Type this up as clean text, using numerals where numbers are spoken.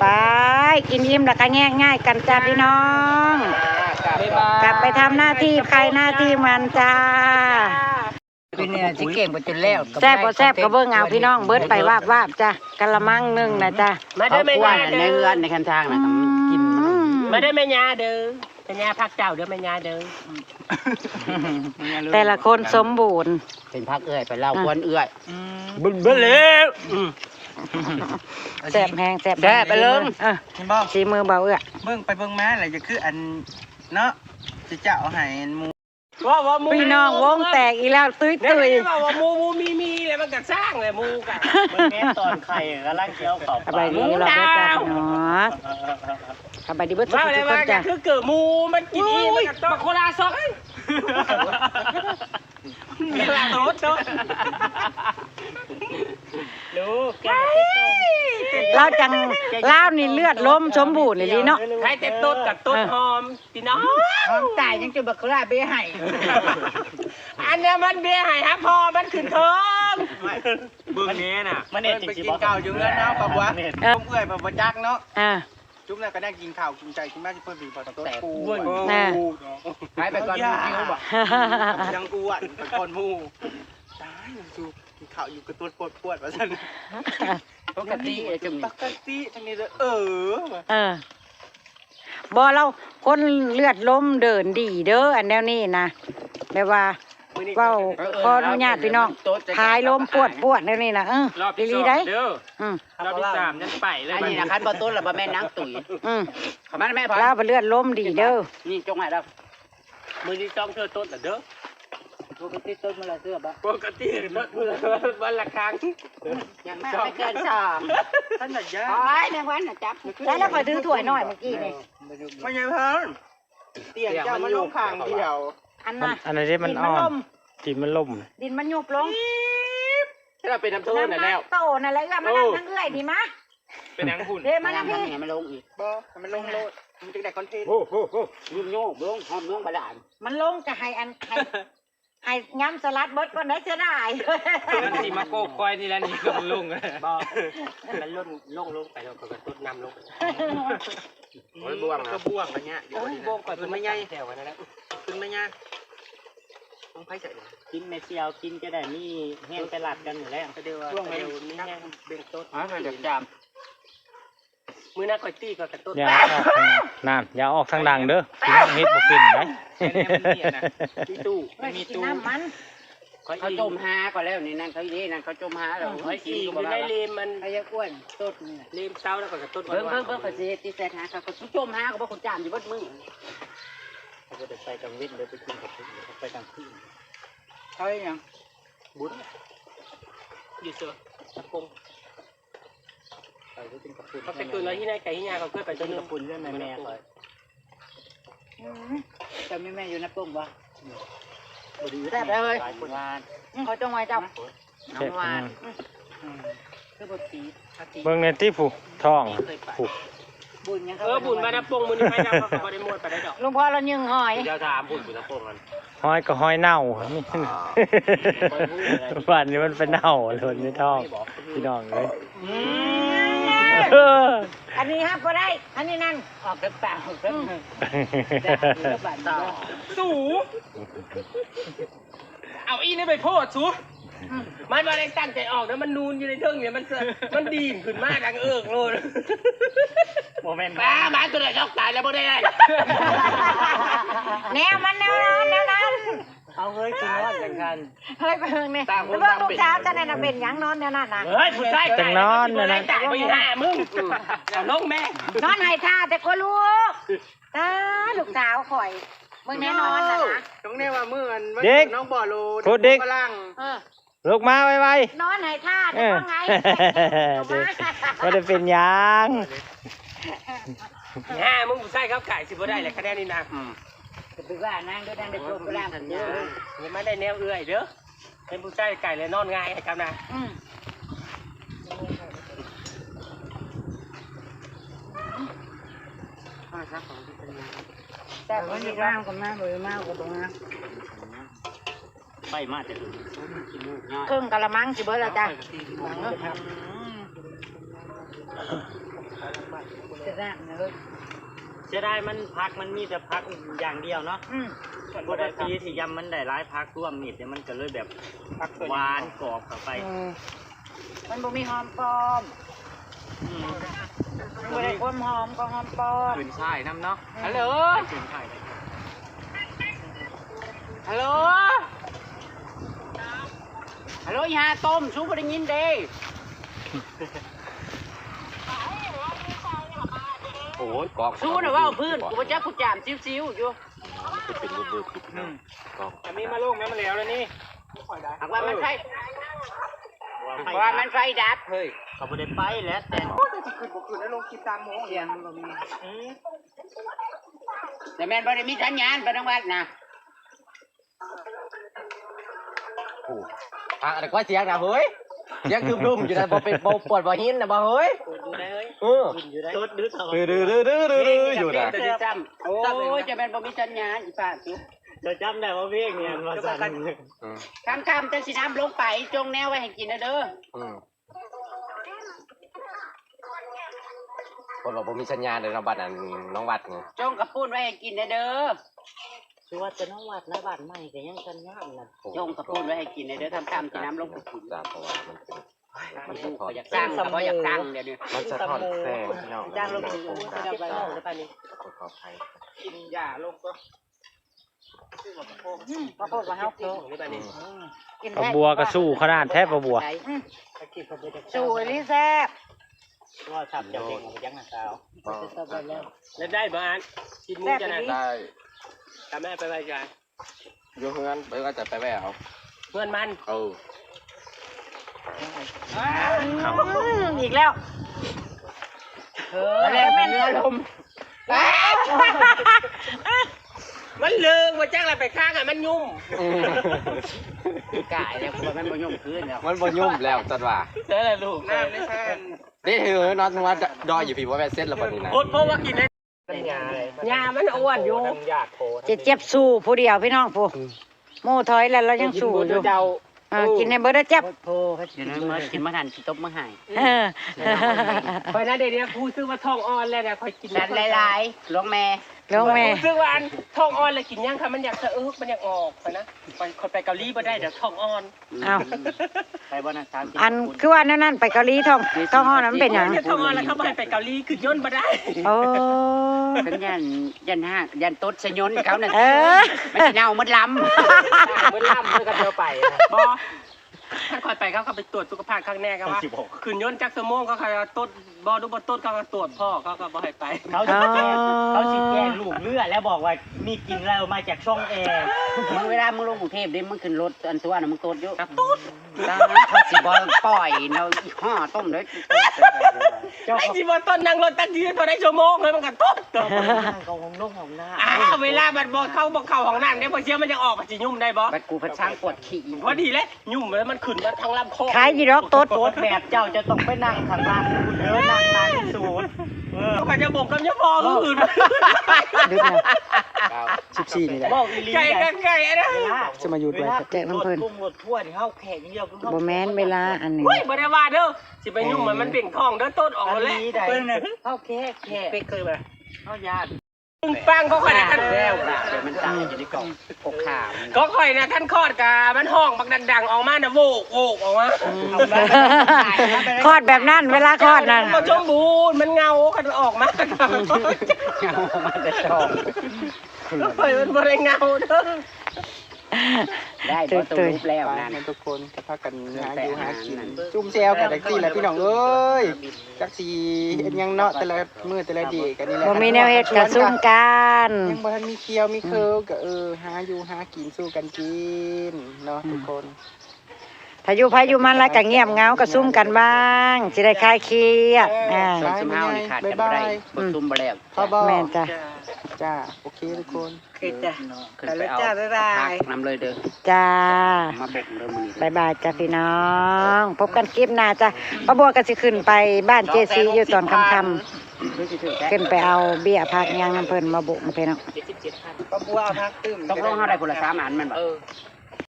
ไปกินอิ่มแล้วก็แง่ง่ายกันจ้าพี่น้องกลับไปทำหน้าที่ใครหน้าที่มันจ้าพี่เนี่ยสิเก่งบ่จนแล้วแซ่บบ่แซ่บก็เบิ่งเอาพี่น้องเบิดไปวาบจ้ากะละมังนึงนะจ้ามาได้แม่ยาเด้อในเรือนในคันทางนะกินมาได้แม่ยาเด้อแม่ยาพักเจ้าเด้อแม่ยาเด้อแต่ละคนสมบูรณ์เป็นพักเอื้อยไปเล่าควนเอื้อยบึ้นแล้วแซ่บแห้งแซ่บไปเลยเห็นบ่สีมือเบาเอื้อเบิ่งไปเบิ่งมาอะไรจะคืออันเนาะสิเจ้าเอาให้หมูพี่น้องวงแตกอีแล้วตุ้ยว่ามูมีแล้วมันก็สร้างเลยมูกันมันแม่ตอนไข่กำลังเคี้ยวเขาไปดีเราได้จ้าเนาะสบายดีเบิดทุกคนจ้าคือเกิดมูมันกินอีมันก็ต้องโคลาซอกเวลาโต๊ดลูกเราจังเล่านี่เลือดล้มสมบูรณ์เลยเนาะใครเต็มต้นกับต้นหอมพี่น้องหอมตายยังจะบักลาเบี้ยให้อันนี้มันเบี้ยให้ฮะพอมันขึ้นเทิงเบื้องนี้น่ะมันเอ็ดไปกินข้าวอยู่เงินเอากับว่าผมเอื้อยบ่จักเนาะจุ๊บแล้วก็ได้กินข้าวกินใจกินแม่ที่เพิ่นบีบพอตะโกนกูหายไปก่อนคิวบ่ยังอ้วนเป็นคนหมู่ตายจูกินข้าวอยู่กระตุ้นปวดว่าซั่นปกติจัง ปกติทั้งนี้บ่เราคนเลือดล้มเดินดีเด้ออันแนวนี้นะแบบว่าเว้าขออนุญาตพี่น้องพายล้มปวดแนวนี้นะดีได้รอบที่3นั่นไปเลยอันนี้นะคันบ่ต้นแล้วบ่แม่นนางตุ๋ยเขามาแม่พอเราเลือดล้มดีเด้อนี่จงให้เรามือที่ต้องเธอต้นเด้อปกติต้นมันละเสื้อบ่ปกติวันละครั้งยังไม่เกิน2ท่านน่ะยาโอ้ยแม่วันน่ะจับแล้วคอยถือถ้วยหน่อยเมื่อกี้นี่ไม่ใช่เพิ่นเตียงเจ้ามันลงข้างเดียวอันนั้นที่มันอ่อนดินมันล่มดินมันยุบลงถ้าเราเป็นน้ำโทษน่ะแล้วโตน่ะแล้วมานั่งทั้งเอื้อยดีมะเป็นนังหุ่นเดี๋ยวมานั่งพี่มันลงอีกบ่มันลงโลดมันจะได้คอนเทนต์ยุ่งโยกลงหอมลงบาดาลมันลงจะให้ย้ำสลัดเบิดก่อนได้จะได้มันสิมาโกคอยนี่แล้วนี่ก็มันลงบ่มันลงไปแล้วก็ต้นน้ำลงโอ้ยบ่วงก็บ่วงอะไรเงี้ยเดี๋ยวบ่วงก่อนมันไม่ใหญ่แถวนั้นแล้วขึ้นไม่ยากต้องไผ่ใส่กินเมเซียวกินจะได้มีแห้งตลาดกันอยู่แล้วก็เดี๋ยวช่วงเร็วนี่แห้งเบ่งต้นเดี๋ยวจามมือหน้าก่อยตี้ก็กระตุ้นนั่นอย่าออกทางดังเด้อเฮ็ดบ่เป็นไหมที่ตู้มีตู้มันเขาจมหาก่อนแล้วนี่นั่นเขาดีนั่นเขาจมหาแล้วไอ้ที่อยู่ในเลมมันไอ้ยอ้วนต้นนี่เลมเต้าแล้วก็กระตุ้นเพิ่งเขาสิตีแซ่หาเขาจมหาก็บ่คนจามอยู่เบิดมือเขาจะไปกลางวิทย์เดี๋ยวไปกินกับพี่เขาไปกลางคืนเขาอย่างบุญอยู่เสือตะกงเขาไปคืนแล้วที่ไหนไก่ที่ยาเขาเคยไปจนกระปุนเรื่องแม่เลยจะมีแม่อยู่ในปุ่มบ่แซ่บเลยเขาจงไว้เจ้าน้ำหวานคือบดตีเบิ่งในที่ผูท้องผูบุญยังบุญมาดับปงมือไปดับเขาได้หมดไปได้ดอกลุงพ่อเรายึงหอยเดี๋ยวถามบุญดับปงกันหอยก็หอยเน่าบ้านนี้มันเป็นเน่าเลยไม่ท้องพี่น้องเลยอันนี้ครับก็ได้อันนี้นั่นออกเปล่าสูเอาอีนี่ไปโพดสูมันมาได้ตั้งใจออกนะมันนูนอยู่ในเทิงเนี่ยมันดีนขึ้นมากดังโลดโมเมนต์มาตัวไหนช็อกตายแล้วโมได้แนวมันแนวนั้นเอาเฮ้ยกินนอนกันกันเฮ้ยไปเพิ่งเนี่ยแล้วเมื่อลูกสาวจะนั่นเป็นยังนอนเนี่ยนั่นนะเฮ้ยผู้ชายจังนอนเนี่ยนะแต่ไปหามึงเอาน้องแม่นอนให้ท่าแต่ก็ลูกลูกสาวข่อยมึงแน่นอนนะตรงนี้ว่ามือน้องบ่อโลกำลังลูกมาไวๆนอนให้ท่าแต่ก็ไงก็ได้เป็นยังมึงผู้ชายเขาไก่สิบ่ได้แหละคะแนนนี่นะถือว่านั่งด้วยนั่งได้โชว์กล้ามเยอะยังไม่ได้แนวเอื้อยเด้อเป็นผู้ชายไก่เลยนอนง่ายครับนะแต่วันนี้ร่างกันมากเลยมากกว่าตรงนั้นไปมากจะดูครึ่งกะละมังสิเบิร์ดละจ้ะ จะได้เลย เสียดายมันพักมันมีแต่พักอย่างเดียวเนาะบได้ปีที่ยำมันได้หลายพักร่วมมิดเนี่ยมันก็เลยแบบหวานกรอบเข้าไป มันบ่มีหอมปลอมมันบ่ได้ความหอมก็หอมปลอม ขึ้นช่ายน้ำเนาะฮัลโหล ถึงไข่ ฮัลโหลฮัลโหลยาต้มชูบ่ได้ยินเด้โอ้ยกอกชูน่ะว่าพื้นกูบ่จักกูจามซิวๆอยู่เป็นรูปๆติดนะกอก อันนี้มาลงแม่มาแล้วแล้วนี่ หากว่ามันไฟว่ามันไฟดับเฮ้ย เขาบ่ได้ไปแล้วแต่ เสียงบ่มี แต่แม่นบ่ได้มีสัญญาณไปทางวัดนะโอ้อะไรก็เสียงนะเฮ้ยเสียงคือดุมอยู่นะบ่เป็นบ่ปวดบ่หินนะบ่เฮ้ย อยู่ได้เฮ้ย อยู่ได้ ตดดื้อเท่า อยู่นะโอ้ยจะแม่นบ่มีสัญญาณอีป้าจุ๊บ จะจำได้ว่าเพียงเนี่ยมาสั่น คำจะสิน้ำลงไปจงแนวไว้ให้กินนะเด้อ คนบอกผมมีสัญญาณในระบัดอันน้องวัดไง จงกับปุ้นไว้ให้กินนะเด้อ ชื่อว่าจะน้องวัดนะบ้านใหม่ก็ยังกันงามนะ จงกับปุ้นไว้ให้กินนะเด้อคำสิน้ำลงไปกิน จ้าเพราะว่ามันเป็นมันสะท้อน อยากสร้างก็อยากสร้างเดี๋ยวนี้ มันสะท้อนแสงพี่น้อง จ้างลง มัน มือ โฟ จะ กัส ไปลงได้ไปนี่ ขออภัย กินยาลงก็ พระโพดว่าเฮากิน ได้ไปนี่ กิน ปลาบัวก็สู้ขนาดแทบปลาบัว สู้อีหลีแซ่บ ว่าขับจะเด็กของยังนะสาว แล้วได้บ้านกินมื้อจะนะ ได้ ตาแม่ไปไว้กัน โยเฮือนไปก็จะไปแวว เพื่อนมัน อีกแล้ว อะไรเป็นเนื้อลมมันเลิงมาจ้างอะไรไปข้างอ่ะมันยุ่มกายแล้วมันบ่ยุ่มคืนแล้ว มันบ่ยุ่มแล้วจัดว่า เสียอะไรลูกน้ำไม่ใช่ นี่ถือนอนว่าดอยอยู่พี่ว่าแม่เส้นละบัดนี้นะ โคตรเพราะว่ากินได้ยามันอ้วนอยู่ ยากโค เจ็บสู้ผู้เดียวพี่น้องผู้โม่ถอยแล้วเรายังสู้อยู่กินในเบอร์เจ็บ โอ้เดี๋ยวนั้นมากินมาทันกินต้มมาหาย เออ คอยนะเดี๋ยวนี้ครูซื้อว่าทองอ่อนแล้วนะคอยกินดันหลายๆหลวงแม่ ลงแม่ ซื้อว่าอันทองอ่อนเลยกินยังค่ะมันอยากสะอึกมันอยากออกไปนะคนไปเกาหลีบ่ได้เดี๋ยวทองอ่อน เอา ไปบ้านสาม อันคือว่านั่นไปเกาหลีท้องห้อนั้นเป็นหยัง ทองอ่อนแล้วเขาบ่ให้ไปเกาหลีคือย่นบ่ได้ โอ้ เป็นยันตดสยนเขาน่ะ เออ มันสิเน่ามันลำ เมื่อล่ำเมื่อกันเดียวไปบอท่านคอยไปเขาไปตรวจสุขภาพข้างแน่ครับว่าขืนย่นจักสมองเขาตรวจบอดูบอต้นเขาตรวจพ่อเขาก็บ่ให้ไป เขาสิแกงลูกเลือดแล้วบอกว่ามีกินแล้วมาจากช่องแอร์ มึงเวลามึงลงกรุงเทพเด้มึงขึ้นรถอันตัวน่ะมึงตดอยู่ตุ๊ดเขาสิบ่ปล่อยเนาะอีห่อต้มเด้อ ไอ้ที่บอต้นนั่งรถตั้งยืนพอได้ชั่วโมงเลยมันก็ตด ของน้องของหน้า เวลาบัดบอเข้าห้องน้ำเนี่ยพอเชื่อมันจะออกมันจะยุ่มได้บอ บัดกูพัดช้างปวดขี้ ว่าดีแล้วยุ่มแล้วมันขึ้นมาทางลำคอ ขายยีรอกตด โคตรแบบเจ้าจะต้องไปนั่งข้างล่างคุณเด้อนั่งนานที่สุด เขาจะบอกกับยาพอก็อื่น ดึกนะ14นี่แหละ บอกอีลี ไก่กันไก่นะ จะมาอยู่ด้วยแจกน้ำเพิ่น กุ้งหมดถ้วยเฮาแข่งเดียว บ่แม่นเวลาอันนี้ เฮ้ยบ่ได้ว่าเด้อสิไปยุ่มมันเบ่งท้องเด้อต้นออกแล้ว เฮาแค่ เคยมา เฮาญาติ ปังก็ค่อยนะท่าน แล้วมันตายอยู่ในกล่องกกขาว ก็ค่อยนะท่านคลอดกามันห้องบักดังๆออกมาน่ะโวกออกมา คลอดแบบนั้นเวลาคลอดนั่น มันสมบูรณ์มันเงาคันออกมา มันจะชอบ เฮ้ยมันบ่ได้เงาเด้อ ได้บ่ตัวรูปแล้วนั่น ทุกคนจะพากันหาอยู่หากินจุ่มแซวกันจักซี่แหละพี่น้องเอ้ยจักสีเฮ็ดหยังเนาะแต่ละมื้อแต่ละดีกันนี่แหละ บ่มีแนวเฮ็ดกระซุ่มกัน ยังบ่ทันมีเคียวมีเคิร์ก็หาอยู่หากินสู้กันกินเนาะทุกคน ถ้าอยู่ไผอยู่มันแล้วก็เงียบเหงาก็ซุ่มกันบ้างสิได้คลายเครียดชมเฮานี่ขาดกันบ่ได้บ่ซุ่มบ่แล้ว พ่อบ่ แม่นจ้ะ จ้าโอเคทุกคน ขึ้นไปเอาพักนำเลยเด้อ จ้า มาบ่งเด้อมื้อนี้ บายบายจ้ะพี่น้อง พบกันคลิปหน้าจ้ะป้าบัวก็สิขึ้นไปบ้านเจซีอยู่ตอนค่ำๆขึ้นไปเอาเบี้ยพักยางน้ำเพิ่นมาบุกมาพี่น้อง ป้าบัวเอาพักตื้ม ต้องลงเฮาได้คนละ3อันแม่นบ่